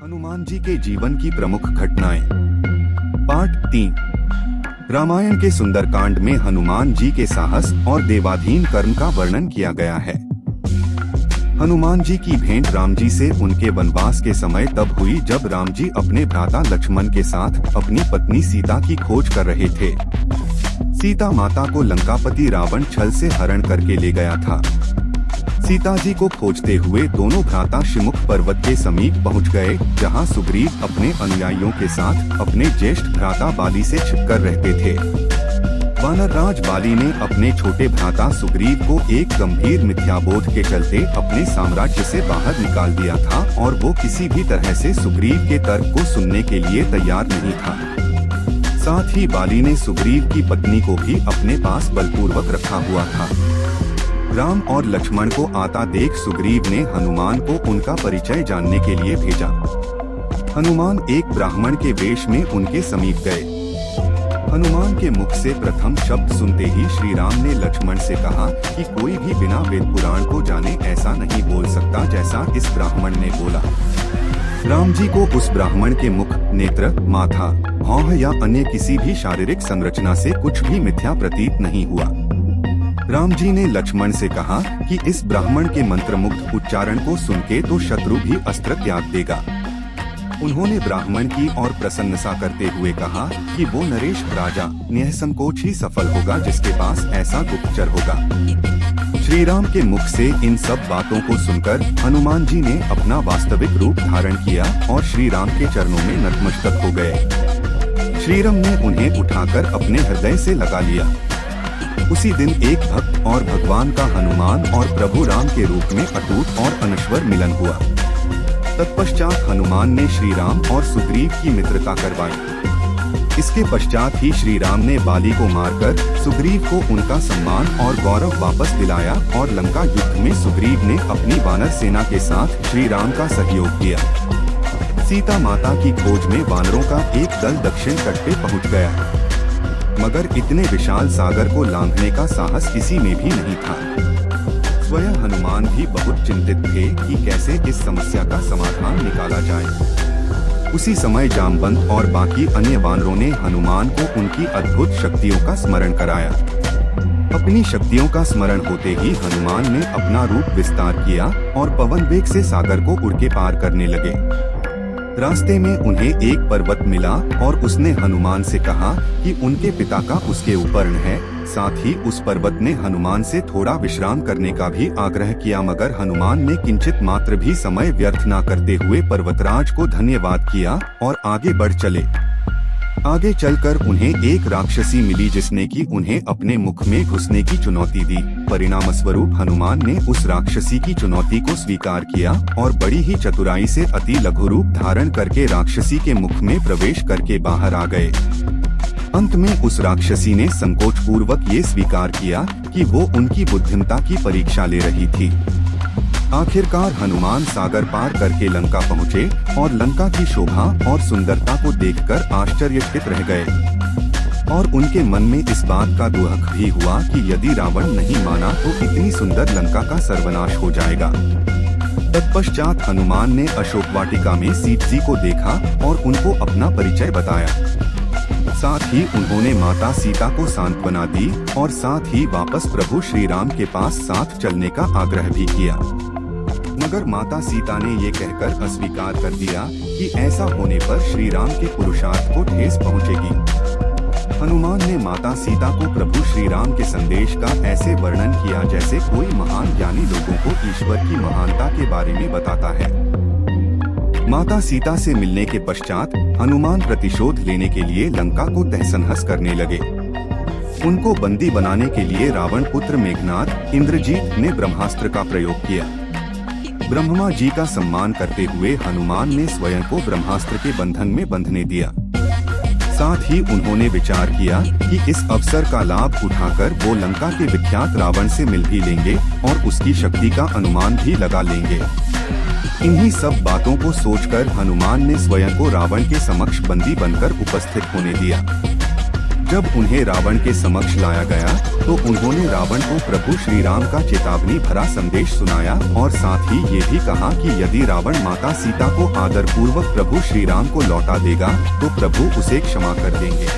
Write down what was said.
हनुमान जी के जीवन की प्रमुख घटनाएं। पार्ट 3। रामायण के सुंदरकांड में हनुमान जी के साहस और देवाधीन कर्म का वर्णन किया गया है। हनुमान जी की भेंट राम जी से उनके वनवास के समय तब हुई जब राम जी अपने भ्राता लक्ष्मण के साथ अपनी पत्नी सीता की खोज कर रहे थे। सीता माता को लंकापति रावण छल से हरण करके ले गया था। सीता जी को खोजते हुए दोनों भ्राता शिमुख पर्वत के समीप पहुंच गए, जहां सुग्रीव अपने अनुयायियों के साथ अपने ज्येष्ठ भ्राता बाली से छिपकर रहते थे। वानरराज बाली ने अपने छोटे भ्राता सुग्रीव को एक गंभीर मिथ्याबोध के चलते अपने साम्राज्य से बाहर निकाल दिया था और वो किसी भी तरह से सुग्रीव के तर्क को सुनने के लिए तैयार नहीं था। साथ ही बाली ने सुग्रीव की पत्नी को भी अपने पास बलपूर्वक रखा हुआ था। राम और लक्ष्मण को आता देख सुग्रीव ने हनुमान को उनका परिचय जानने के लिए भेजा। हनुमान एक ब्राह्मण के वेश में उनके समीप गए। हनुमान के मुख से प्रथम शब्द सुनते ही श्री राम ने लक्ष्मण से कहा कि कोई भी बिना वेद पुराण को जाने ऐसा नहीं बोल सकता जैसा इस ब्राह्मण ने बोला। राम जी को उस ब्राह्मण के मुख, नेत्र, माथा, भौह या अन्य किसी भी शारीरिक संरचना से कुछ भी मिथ्या प्रतीत नहीं हुआ। राम जी ने लक्ष्मण से कहा कि इस ब्राह्मण के मंत्रमुग्ध उच्चारण को सुनके तो शत्रु भी अस्त्र त्याग देगा। उन्होंने ब्राह्मण की और प्रसन्नता करते हुए कहा कि वो नरेश राजा निःसंकोच ही सफल होगा जिसके पास ऐसा गुप्तचर होगा। श्री राम के मुख से इन सब बातों को सुनकर हनुमान जी ने अपना वास्तविक रूप धारण किया और श्री राम के चरणों में नतमस्तक हो गए। श्री राम ने उन्हें उठाकर अपने हृदय से लगा लिया। उसी दिन एक भक्त और भगवान का हनुमान और प्रभु राम के रूप में अटूट और अनश्वर मिलन हुआ। तत्पश्चात हनुमान ने श्री राम और सुग्रीव की मित्रता करवाई। इसके पश्चात ही श्री राम ने बाली को मारकर सुग्रीव को उनका सम्मान और गौरव वापस दिलाया और लंका युद्ध में सुग्रीव ने अपनी वानर सेना के साथ श्री राम का सहयोग किया। सीता माता की खोज में वानरों का एक दल दक्षिण तट पे पहुँच गया, मगर इतने विशाल सागर को लांघने का साहस किसी में भी नहीं था। स्वयं हनुमान भी बहुत चिंतित थे कि कैसे इस समस्या का समाधान निकाला जाए। उसी समय जामवंत और बाकी अन्य वानरों ने हनुमान को उनकी अद्भुत शक्तियों का स्मरण कराया। अपनी शक्तियों का स्मरण होते ही हनुमान ने अपना रूप विस्तार किया और पवन वेग से सागर को उड़ के पार करने लगे। रास्ते में उन्हें एक पर्वत मिला और उसने हनुमान से कहा कि उनके पिता का उसके ऊपर है। साथ ही उस पर्वत ने हनुमान से थोड़ा विश्राम करने का भी आग्रह किया, मगर हनुमान ने किंचित मात्र भी समय व्यर्थ न करते हुए पर्वतराज को धन्यवाद किया और आगे बढ़ चले। आगे चलकर उन्हें एक राक्षसी मिली जिसने की उन्हें अपने मुख में घुसने की चुनौती दी। परिणाम स्वरूप हनुमान ने उस राक्षसी की चुनौती को स्वीकार किया और बड़ी ही चतुराई से अति लघु रूप धारण करके राक्षसी के मुख में प्रवेश करके बाहर आ गए। अंत में उस राक्षसी ने संकोच पूर्वक ये स्वीकार किया कि वो उनकी बुद्धिमत्ता की परीक्षा ले रही थी। आखिरकार हनुमान सागर पार करके लंका पहुँचे और लंका की शोभा और सुंदरता को देखकर आश्चर्यचकित रह गए और उनके मन में इस बात का दुख भी हुआ कि यदि रावण नहीं माना तो इतनी सुंदर लंका का सर्वनाश हो जाएगा। तत्पश्चात हनुमान ने अशोक वाटिका में सीता जी को देखा और उनको अपना परिचय बताया। साथ ही उन्होंने माता सीता को सांत्वना दी और साथ ही वापस प्रभु श्री राम के पास साथ चलने का आग्रह भी किया, मगर माता सीता ने ये कहकर अस्वीकार कर दिया कि ऐसा होने पर श्री राम के पुरुषार्थ को ठेस पहुंचेगी। हनुमान ने माता सीता को प्रभु श्री राम के संदेश का ऐसे वर्णन किया जैसे कोई महान ज्ञानी लोगों को ईश्वर की महानता के बारे में बताता है। माता सीता से मिलने के पश्चात हनुमान प्रतिशोध लेने के लिए लंका को तहस-नहस करने लगे। उनको बंदी बनाने के लिए रावण पुत्र मेघनाद इंद्रजीत ने ब्रह्मास्त्र का प्रयोग किया। ब्रह्मा जी का सम्मान करते हुए हनुमान ने स्वयं को ब्रह्मास्त्र के बंधन में बंधने दिया। साथ ही उन्होंने विचार किया कि इस अवसर का लाभ उठाकर वो लंका के विख्यात रावण से मिल भी लेंगे और उसकी शक्ति का अनुमान भी लगा लेंगे। इन्हीं सब बातों को सोचकर हनुमान ने स्वयं को रावण के समक्ष बंदी बनकर उपस्थित होने दिया। जब उन्हें रावण के समक्ष लाया गया तो उन्होंने रावण को प्रभु श्री राम का चेतावनी भरा संदेश सुनाया और साथ ही ये भी कहा कि यदि रावण माता सीता को आदर पूर्वक प्रभु श्री राम को लौटा देगा तो प्रभु उसे क्षमा कर देंगे।